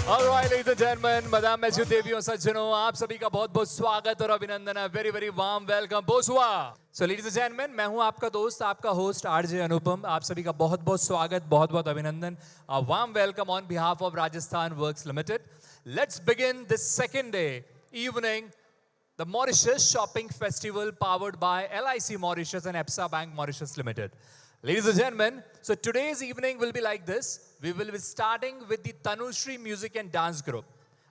Alright, ladies and gentlemen, madam, messieurs, देवियों, सज्जनों, आप सभी का बहुत-बहुत स्वागत और अभिनंदन है. Very, very warm welcome. Bonsoir. So, ladies and gentlemen, मैं हूं आपका दोस्त, आपका host RJ अनुपम. आप सभी का बहुत-बहुत स्वागत, बहुत-बहुत अभिनंदन. A warm welcome on behalf of Rajasthan Works Limited. Let's begin this second day evening, the Mauritius Shopping Festival powered by LIC Mauritius and EPSA Bank Mauritius Limited. Ladies and gentlemen, so today's evening will be like this. We will be starting with the Tanushree Music and Dance Group.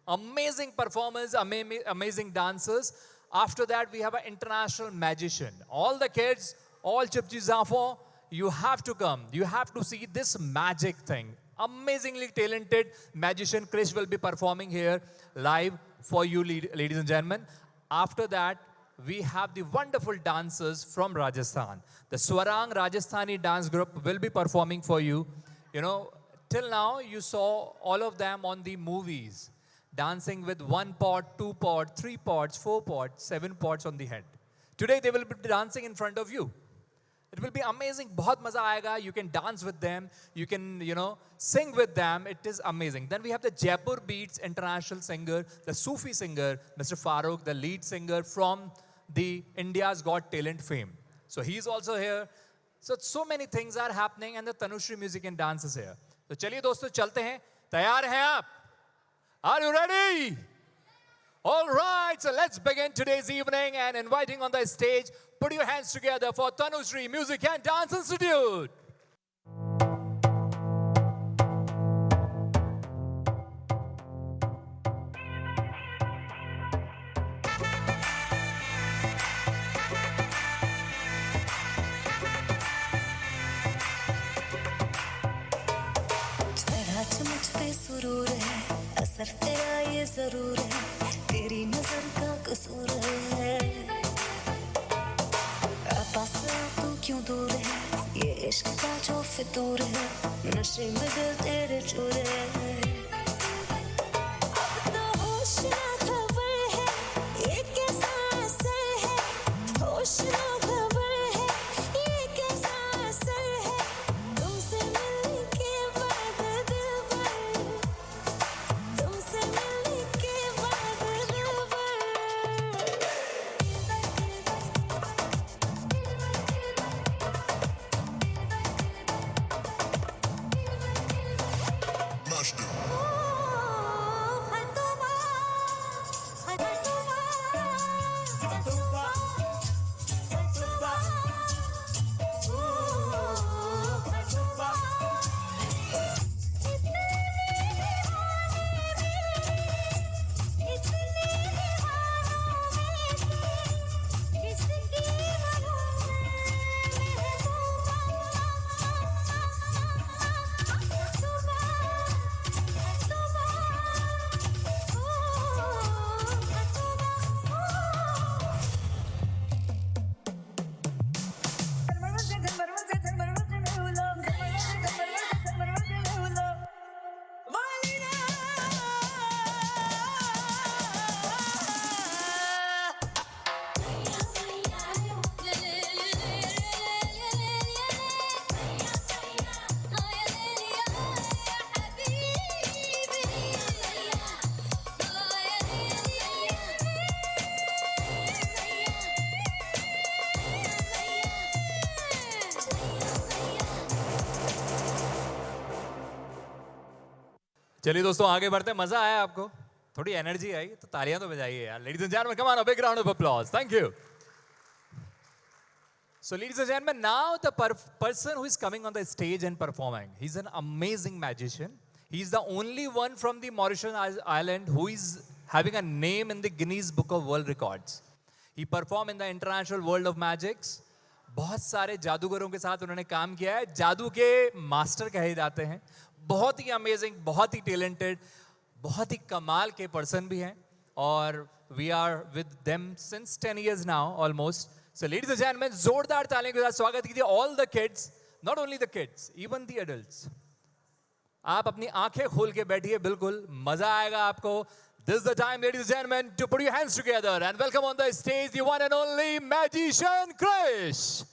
Amazing performers, amazing dancers. After that, we have an international magician. All the kids, all Chipchi Zafo, you have to come. You have to see this magic thing. Amazingly talented magician Krish will be performing here live for you, ladies and gentlemen. After that, we have the wonderful dancers from Rajasthan. The Swarang Rajasthani dance group will be performing for you. You know, till now you saw all of them on the movies, dancing with 1 pot, 2 pot, 3 pots, 4 pots, 7 pots on the head. Today they will be dancing in front of you. It will be amazing. बहुत मजा आएगा. You can dance with them. You can, sing with them. It is amazing. Then we have the Jaipur Beats international singer, the Sufi singer, Mr. Farooq, the lead singer from the India's Got Talent fame. So he's also here. So many things are happening and the Tanushree Music and Dance is here. तो चलिए दोस्तों चलते हैं. तैयार हैं आप? Are you ready? All right, so let's begin today's evening and inviting on the stage, put your hands together for Tanushree Music and Dance Institute. सुरूर है असर तेरा ये जरूर है तेरी नजर का कसूर है पास तू क्यों दूर है ये इश्क का जो फितूर है नशे में दिल तेरे चूर है अब तो होश ना खबर है ये कैसा असर है होश ना खबर है ये कैसा असर है तुमसे मिलने के बाद दिल भर तुमसे मिलने के बाद दिल भर चलिए दोस्तों आगे बढ़ते हैं. मजा आया आपको? थोड़ी एनर्जी आई तो तालियां तो बजाइए यार. Ladies and gentlemen, come on, a big round of applause. Thank you. So ladies and gentlemen, now the person who is coming on the stage and performing, he's an amazing magician. He's the only one from the Mauritius island who is having a name in the Guinness Book of World Records. He performed in the International World of Magics. बहुत सारे जादूगरों के साथ उन्होंने काम किया है. जादू के मास्टर कहे जाते हैं. बहुत ही अमेजिंग, बहुत ही टैलेंटेड, बहुत ही कमाल के पर्सन भी हैं और we are with them since 10 years now almost. So ladies and gentleman, जोरदार तालियों के साथ स्वागत कीजिए all the kids, not only the kids, even the adults. आप अपनी आंखें खोल के बैठिए, बिल्कुल मजा आएगा आपको. This is the time, ladies and gentlemen, to put your hands together and welcome on the stage the one and only magician Krish.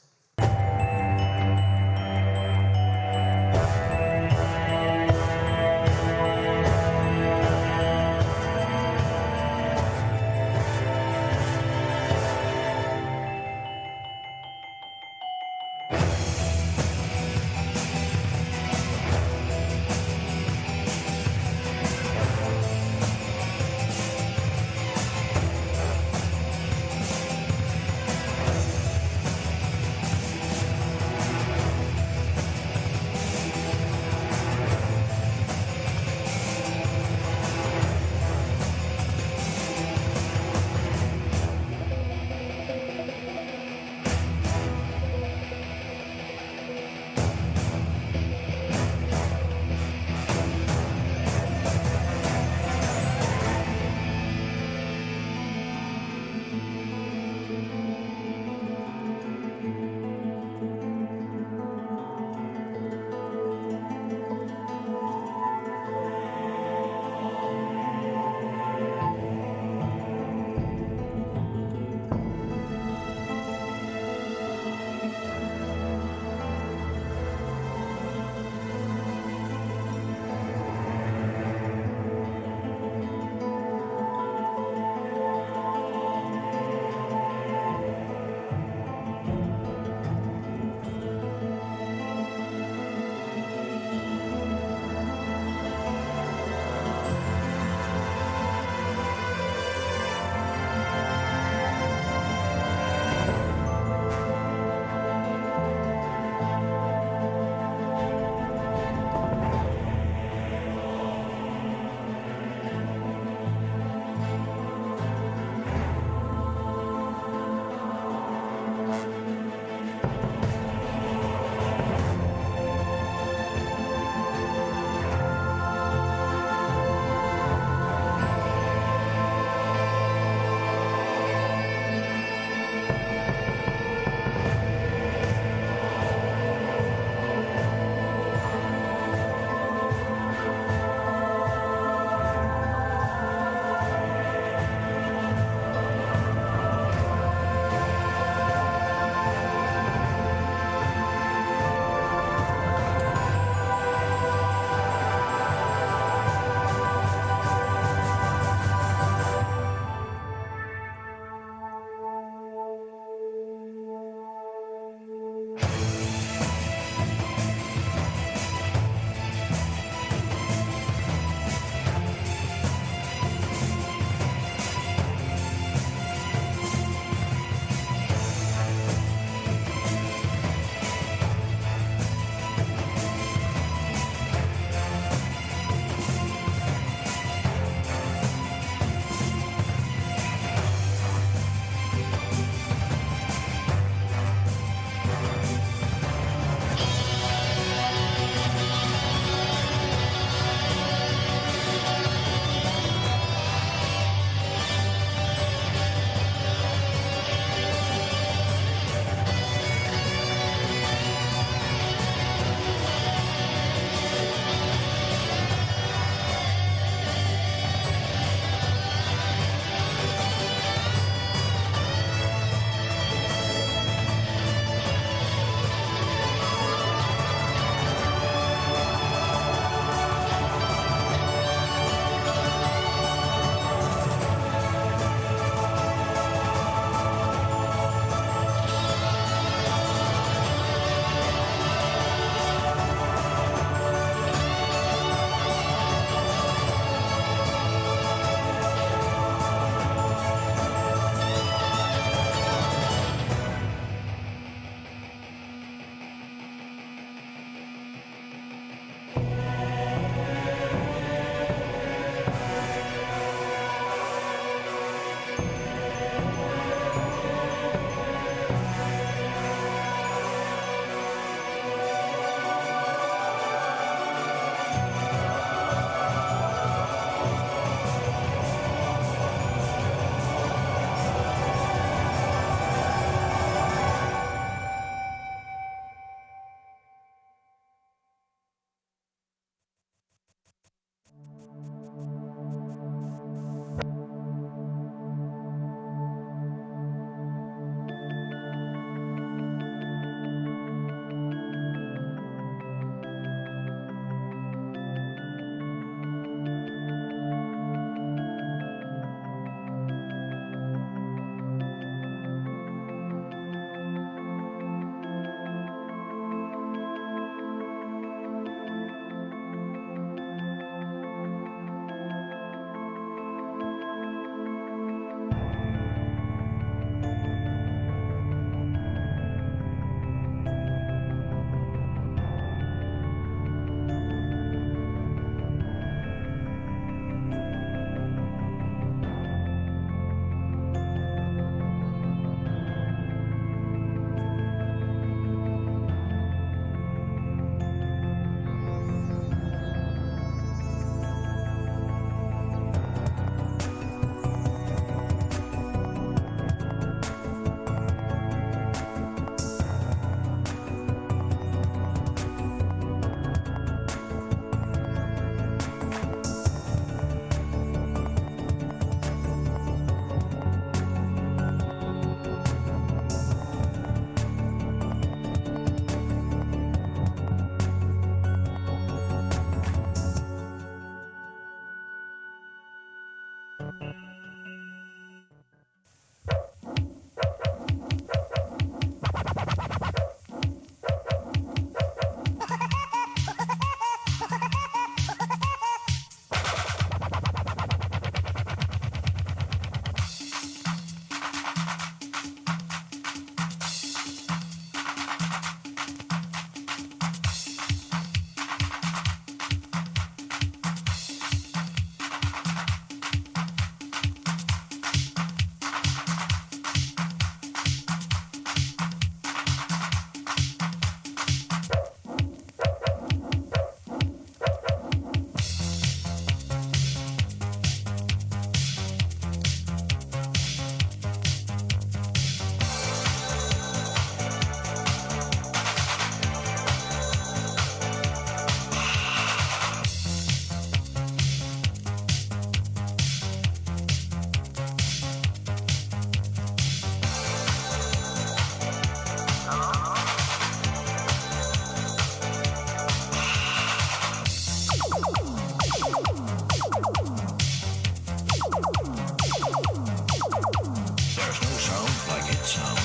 There's no sound like hit sound.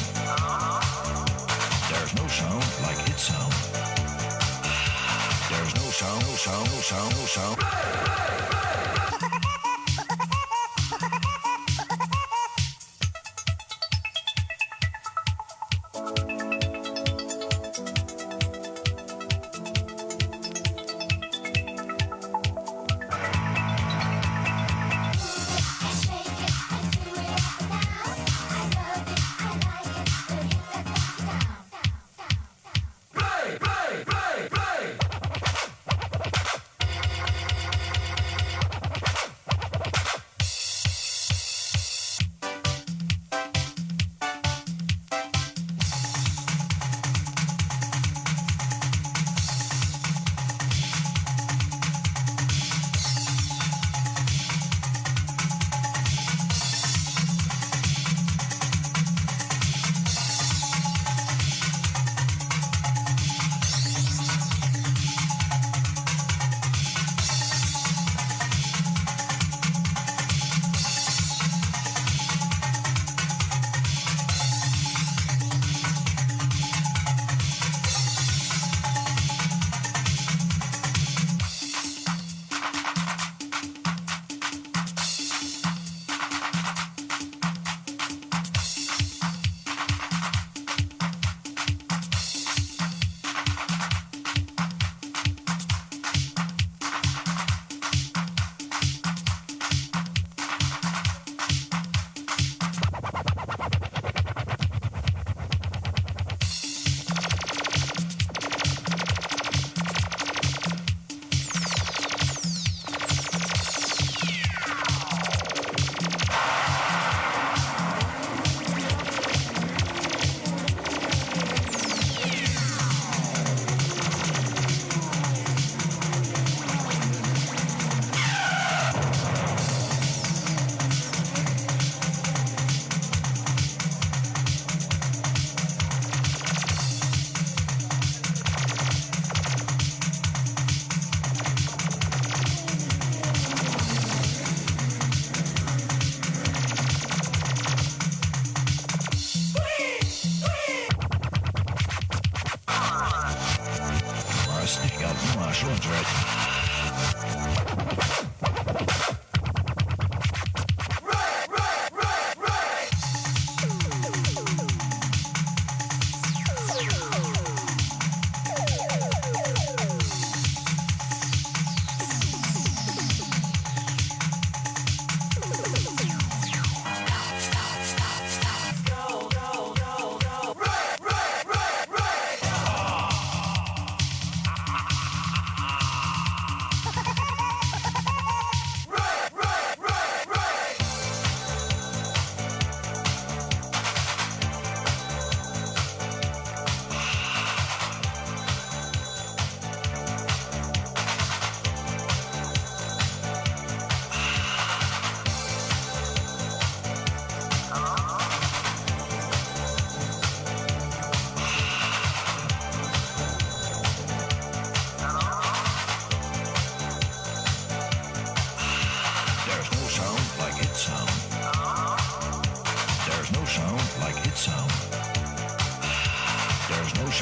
There's no sound like hit sound. There's no sound, no sound, no sound, no sound.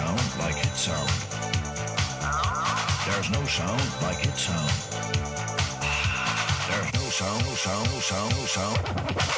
sound like its sound. There's no sound like its sound. There's no sound, no sound, no sound, no sound.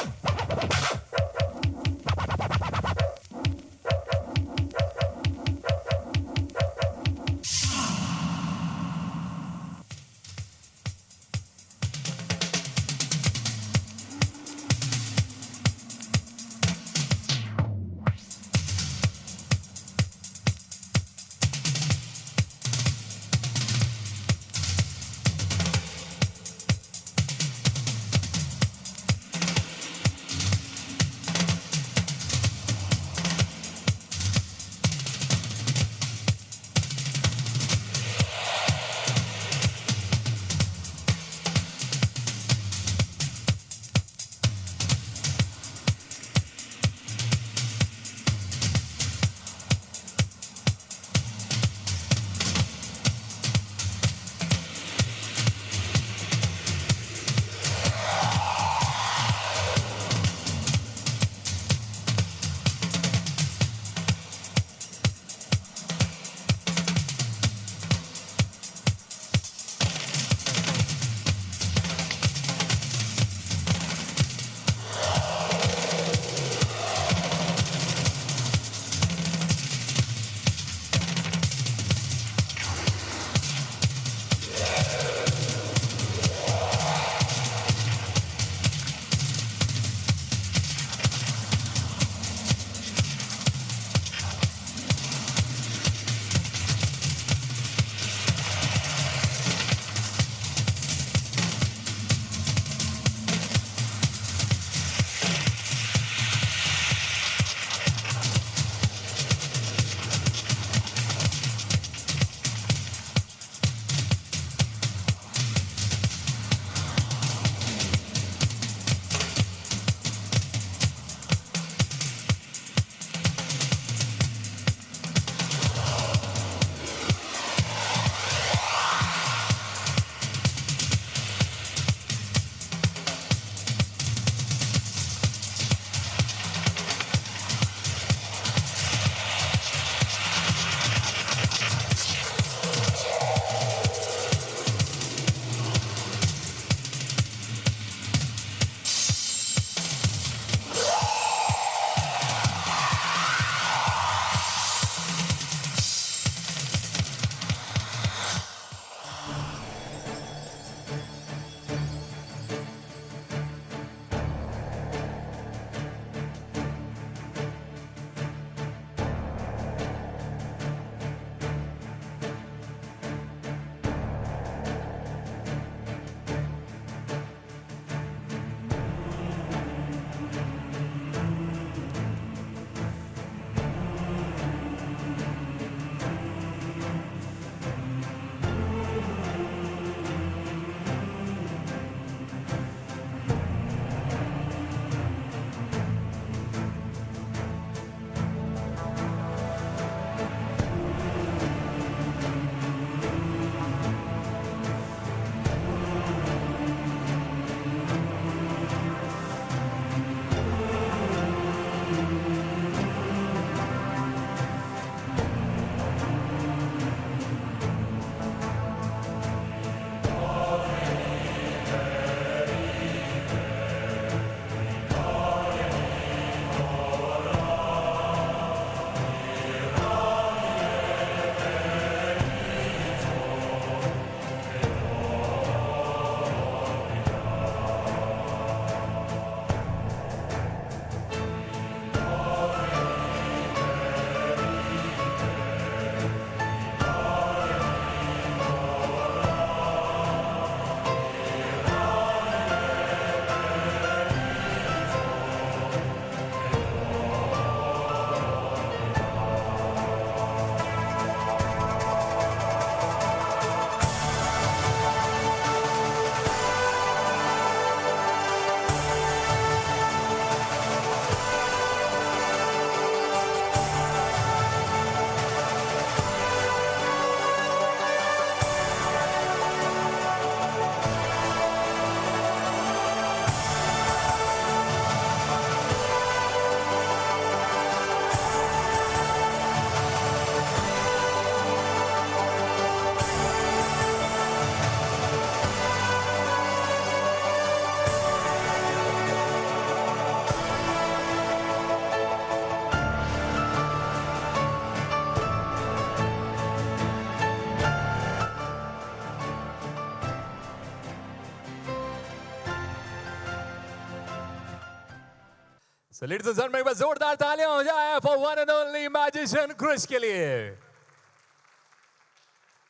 So ladies and gentlemen, एक बार जोरदार तालियां हो जाए for one and only magician Krish के लिए.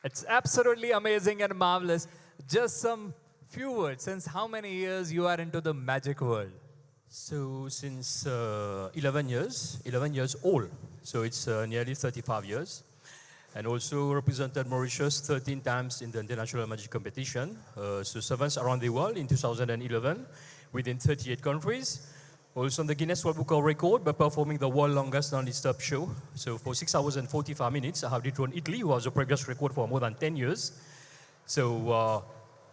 It's absolutely amazing and marvelous. Just some few words. Since how many years you are into the magic world? So since 11 years old. So it's nearly 35 years. And also represented Mauritius 13 times in the international magic competition. So 7th around the world in 2011 within 38 countries. Also on the Guinness World Book of Record by performing the world longest non-stop show. So for 6 hours and 45 minutes, I have dethroned Italy, who has a previous record for more than 10 years. So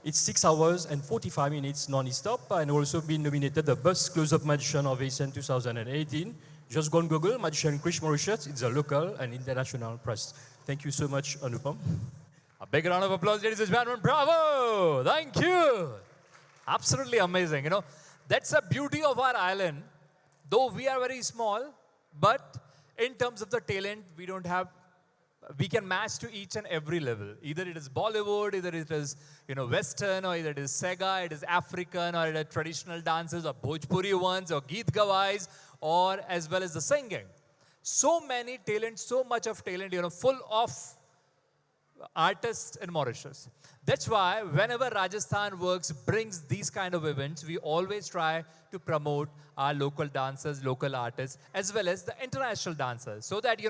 it's 6 hours and 45 minutes non-stop, and also been nominated the Best Close-Up Magician of ASEAN 2018. Just go on Google, Magician Krish Mauritius. It's a local and international press. Thank you so much, Anupam. A big round of applause, ladies and gentlemen. Bravo! Thank you. Absolutely amazing. You know, that's the beauty of our island. Though we are very small, but in terms of the talent, we can match to each and every level. Either it is Bollywood, either it is, Western, or either it is Sega, it is African, or it is traditional dances, or Bhojpuri ones, or Geet Gawais, or as well as the singing. So many talent, so much of talent, full of artists in Mauritius. That's why whenever Rajasthan Works brings these kind of events, we always try to promote our local dancers, local artists, as well as the international dancers, so that,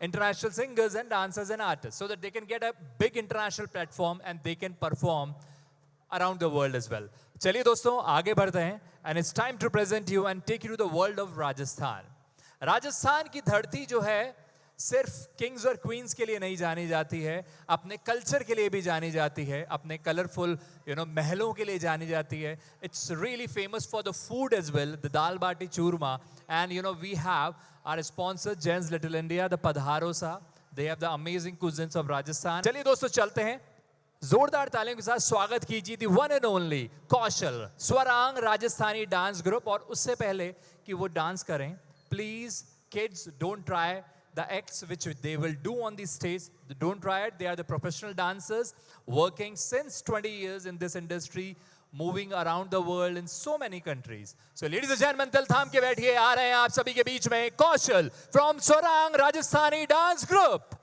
international singers and dancers and artists, so that they can get a big international platform and they can perform around the world as well. चलिए दोस्तों, आगे बढ़ते हैं, and it's time to present you and take you to the world of Rajasthan. Rajasthan की धरती जो है सिर्फ किंग्स और क्वींस के लिए नहीं जानी जाती है, अपने कल्चर के लिए भी जानी जाती है, अपने कलरफुल महलों के लिए जानी जाती है. It's really famous for the food as well, the dal bati churma, and we have our sponsor Jens Little India, the Padharo Sa. They have the amazing cuisines of Rajasthan. चलिए दोस्तों चलते हैं, जोरदार तालियों के साथ स्वागत कीजिए the one and only Kaushal Swarang Rajasthani dance group. और उससे पहले कि वो डांस करें, please kids don't try the acts which they will do on the stage. Don't try it. They are the professional dancers working since 20 years in this industry, moving around the world in so many countries. So ladies and gentlemen, दिल थाम के बैठिए, आ रहे हैं आप सभी के बीच में कौशल from Swarang Rajasthani Dance Group.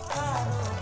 Caro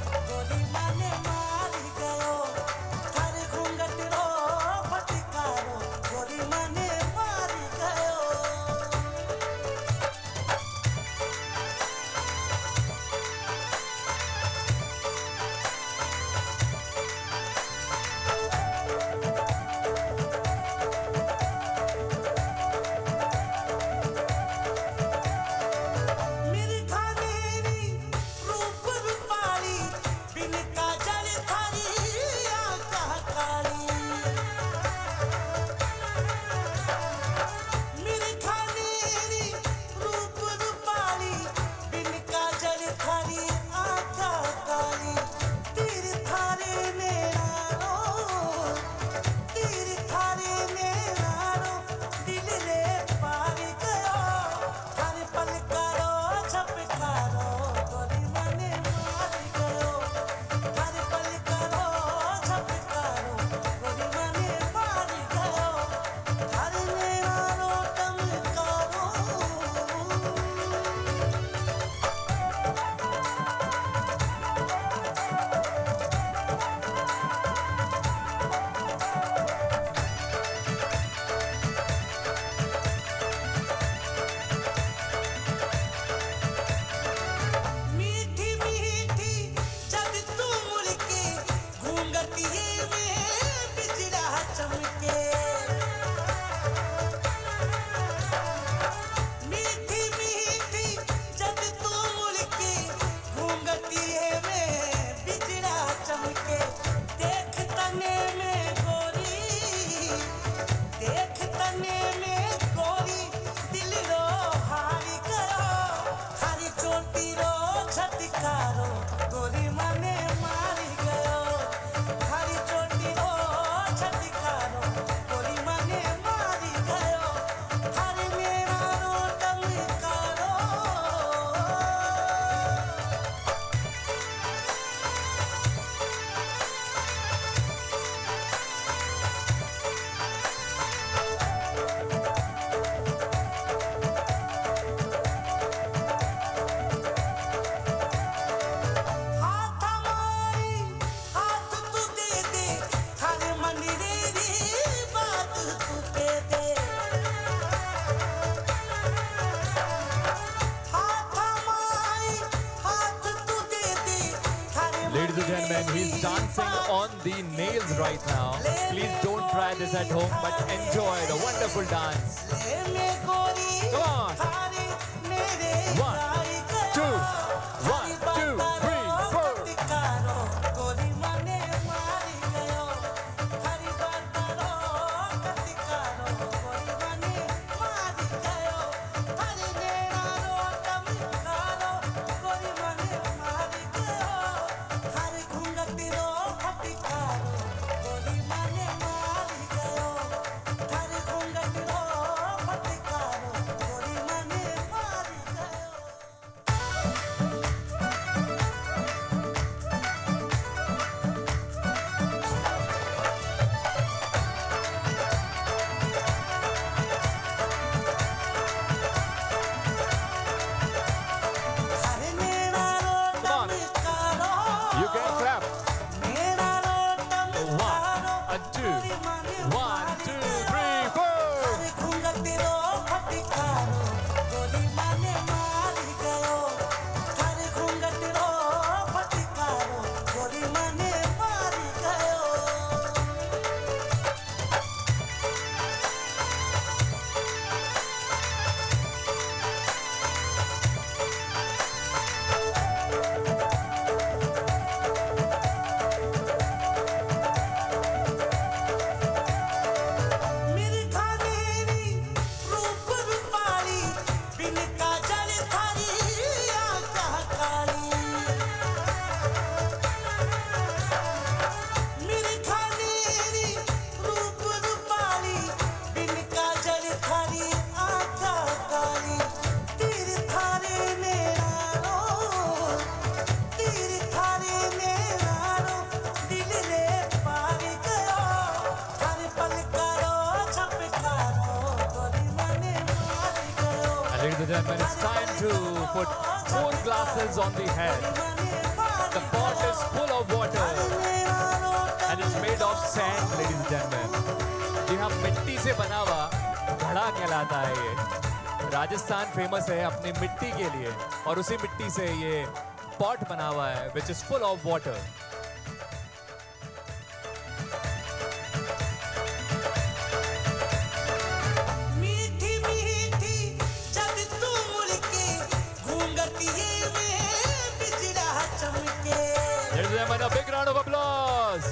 dancing on the nails right now. Please don't try this at home, but enjoy the wonderful dance. Come on. 1, 2, 1, 2, 3, 4. You can clap. 1 and 2. 1, 2, 3, 4. Ladies and gentlemen, it's time to put 4 glasses on the head. The pot is full of water and it's made of sand, ladies and gentlemen. जी हाँ, मिट्टी से बना हुआ घड़ा कहलाता है ये. Rajasthan famous है अपनी मिट्टी के लिए और उसी मिट्टी से ये पॉट बना हुआ है, which is full of water. Ladies and gentlemen, a big round of applause.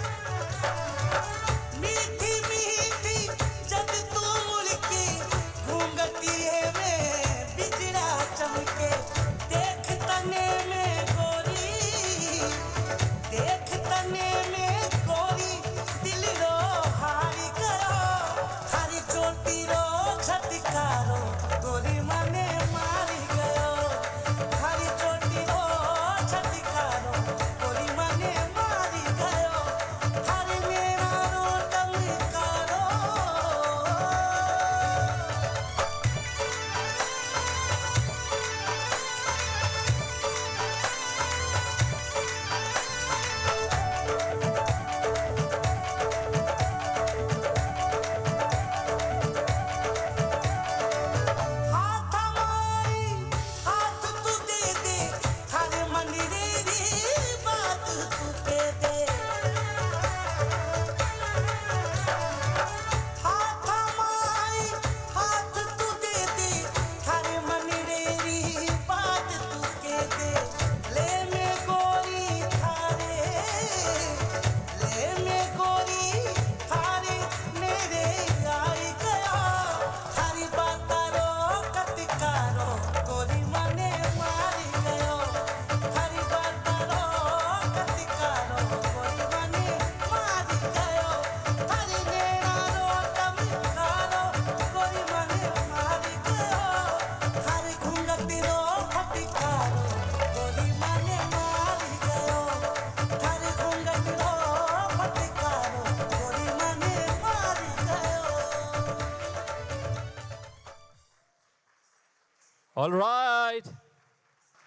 All right.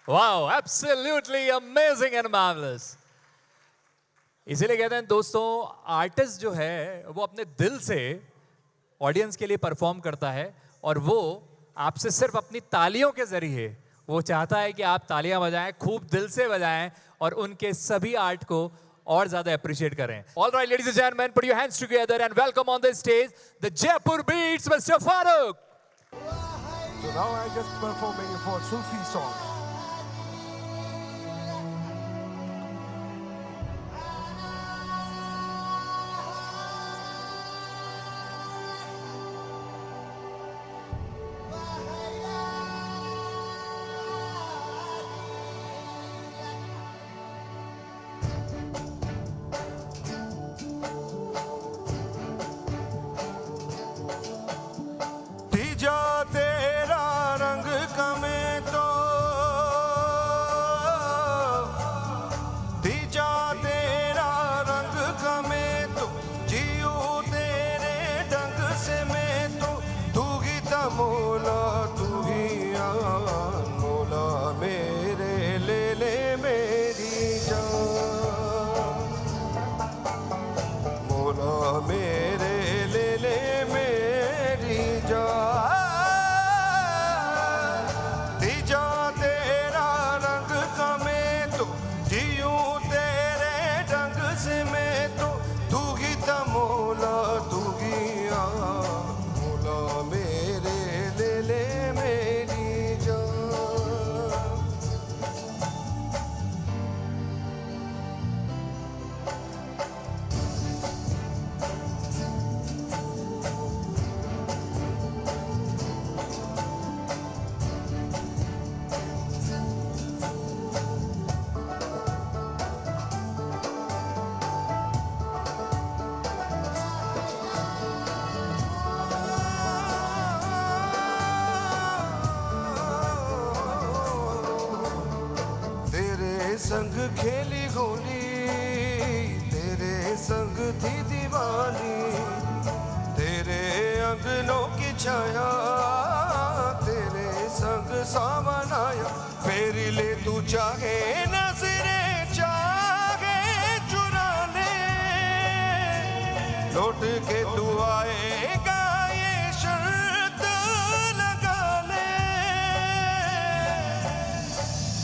Wow, absolutely amazing and marvelous. इसीलिए कहते हैं दोस्तों, आर्टिस्ट जो है वो अपने दिल से ऑडियंस के लिए परफॉर्म करता है और वो आपसे सिर्फ अपनी तालियों के जरिए वो चाहता है कि आप तालियां बजाएं, खूब दिल से बजाएं और उनके सभी आर्ट को और ज्यादा अप्रिशिएट करें. All right, ladies and gentlemen, put your hands together and welcome on the stage the Jaipur Beats, Mr. Farooq. So now I just performing for Sufi song. तीजा तेरा रंग कमे तो तीजा तेरा रंग कमे तो जियो तेरे ढंग से मैं तो तू ही था मोला तू ही आन मोला मेरे ले मेरी जान मोला मेरे ले मेरी जान तीजा तेरा रंग कमे तो जियूं तेरे ढंग से मैं तो तू ही था मोला तू ही मोला मेरे ले मेरी जान तेरे संग खेली होली तेरे संग थी दीवानी तेरे अंगनों की छाया तेरे संग सावन आया फेरी ले तू चाहे नजरे चाहे चुरा ले लौट के तू आएगा ये शर्त लगा ले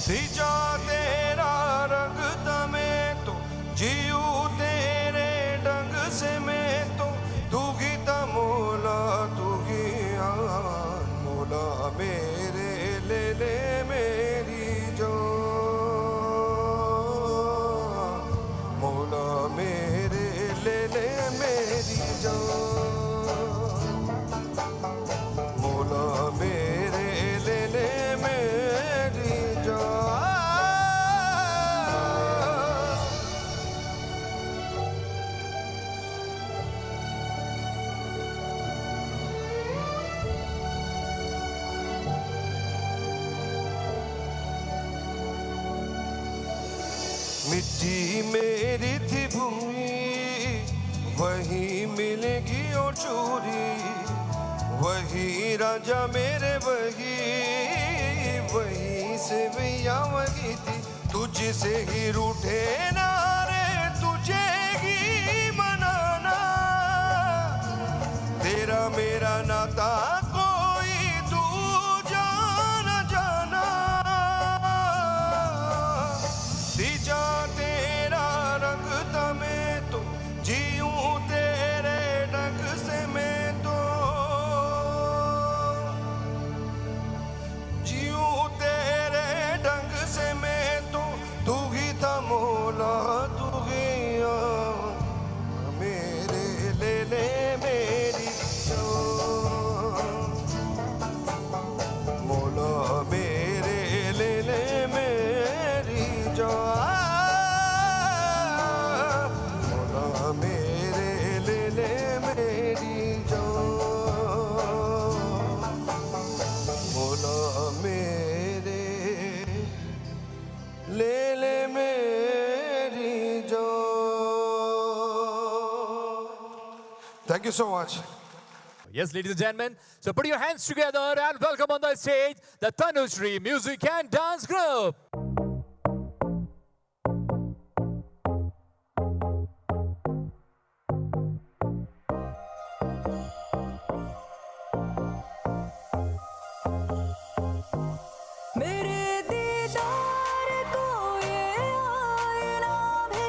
तीजा तेरा रंग तमे तो जियू तेरे ढंग से मैं तो तू ही था मोला तू ही आन मोला मेरे ले मेरी जान मोला मेरे ले मेरी जान मोला मेरे ले मेरी जान मिट्टी मेरी थी भूमि वही मिलेगी और चोरी वही राजा मेरे वही से भैया वही थी तुझसे ही रूठे नारे तुझे ही मनाना तेरा मेरा नाता कोई तू जाना जाना तीजा तेरा रंग तमे तो जियूं तेरे ढंग से मैं तो जियूं तेरे ढंग से मैं तो तू ही था मोला तू ही मेरे ले मेरी जान मोला मेरे ले मेरी जान मोला मेरे ले मेरी जान मोला मेरे ले मेरी जान Thank you so much. Yes, ladies and gentlemen, so put your hands together and welcome on the stage the Tanushree Music and Dance Group. मेरे दीदार को ये आईना भी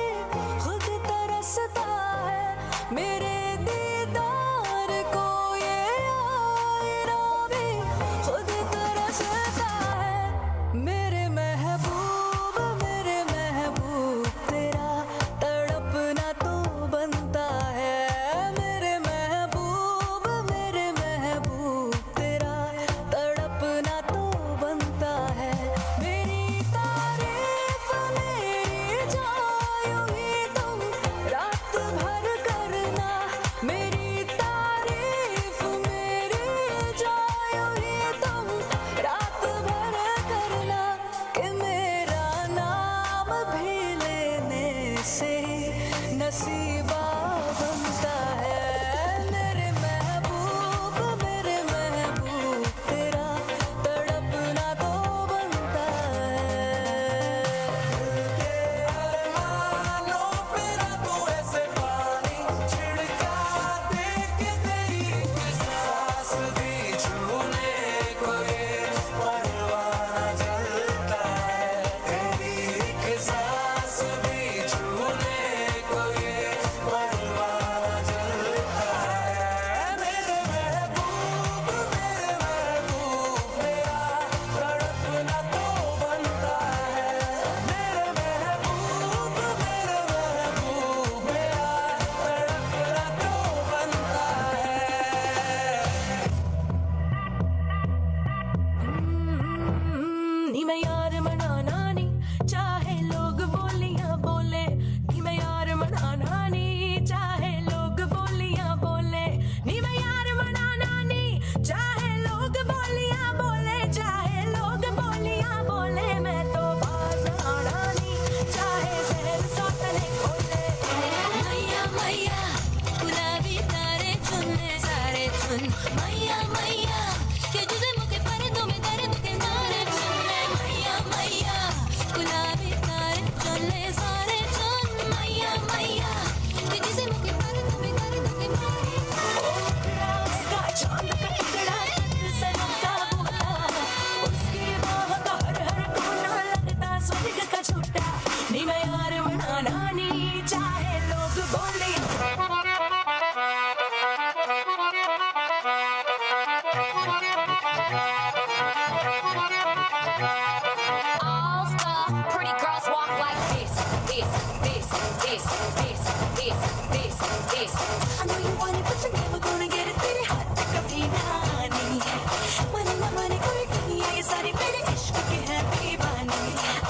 चन मैया मैया के जुदे मुके परदों में दर्द के मारे चले मैया मैया गुलाबी तारे चले सारे चन मैया मैया के जुदे मुके परदों में दर्द के मारे उसका चांद का टुकड़ा सनम का बोला उसकी बाह का हर हर कोना लगता स्वर्ग का झूठा नी मैं यार बनाना नी चाहे लोग बोले All the pretty girls walk like this, this, this, this, this, this, this, this. I know you want it, but you're never gonna get it. तेरे हाथ पे कभी नानी मने न मने कोई कहीं ये सारी मेरे इश्क की है दीवानी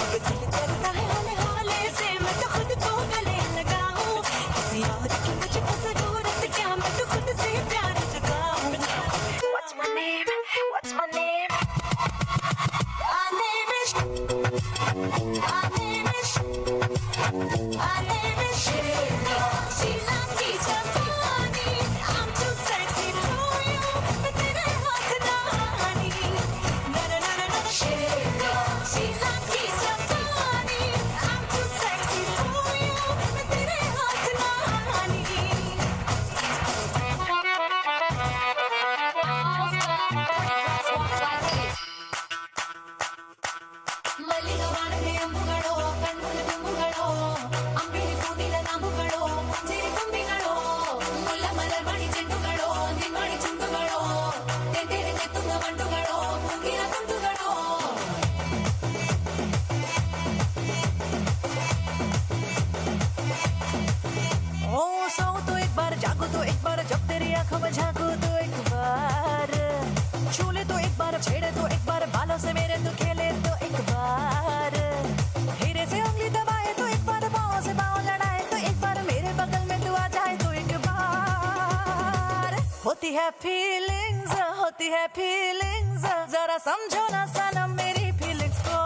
अब दिल करता है हाले हाले से मैं तो खुद को गले लगाऊं किसी और की मुझको जरूरत क्या मैं तो खुद से प्यार जगाऊं What's my name? What's my name? My name is My name is My name is Sheila Tisha Tony I'm too sexy for you मैं तेरे हाथ ना आनी Na na na na na Sheila Tisha Tony I'm too sexy for you मैं तेरे हाथ ना आनी All the pretty girls walk like this ಮಲ್ಲಿಗವಾಣಗೆ ಅಂಬುಗಳೋ ಕಣ್ಣುಗಳ ತುಂಬುಗಳೋ ಅಂಬಿಳಿ ಕೂದಿನ ನಾಂಬುಗಳೋ ಮಂಜಿರಿ ಕೊಂಬಿಗಳೋ ಮುಲ್ಲ ಮಲರ್ಮಣಿ ಚೆಂಡುಗಳೋ ನಿಮ್ಮಣಿ ಚುಂಡುಗಳೋ ತೆಂತೆರೆ ತೆತ್ತುಂಗ ಬಂಡುಗಳೋ ಮುಂಗಿನ ತುಂಡುಗಳೋ ओ सो तो एक बार जागो तो एक बार जब तेरी आंखों में झांको तो एक बार छूले तो एक बार छेड़े तो एक बार बालों से मेरे तो खेले तो एक बार हीरे से उंगली दबाए तो एक बार पाँव से पाँव लड़ाए तो एक बार मेरे बगल में तू आ जाए तो एक बार होती है फीलिंग्स जरा समझो ना सनम मेरी फीलिंग्स को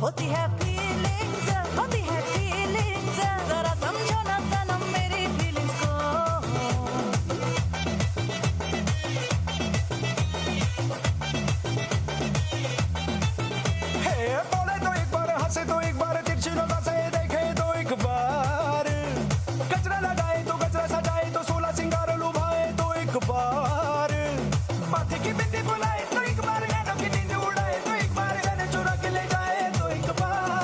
होती है फीलिंग्स जरा समझो ना सनम मेरी फीलिंग्स को हे बोले तो एक बार हंसे तो एक बार तिरछी नजर से देखे तो एक बार गजरा लगाए तो गजरा सजाए तो 16 सिंगार लुभाए तो एक बार माथे की बिंदी बुलाए तो एक बार नैनों की नींद उड़ाए तो एक बार गाने चुरा के ले जाए तो एक बार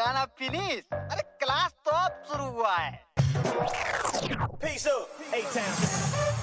गाना फिनिश। अरे क्लास तो अब शुरू हुआ है। Peace up, A-Town.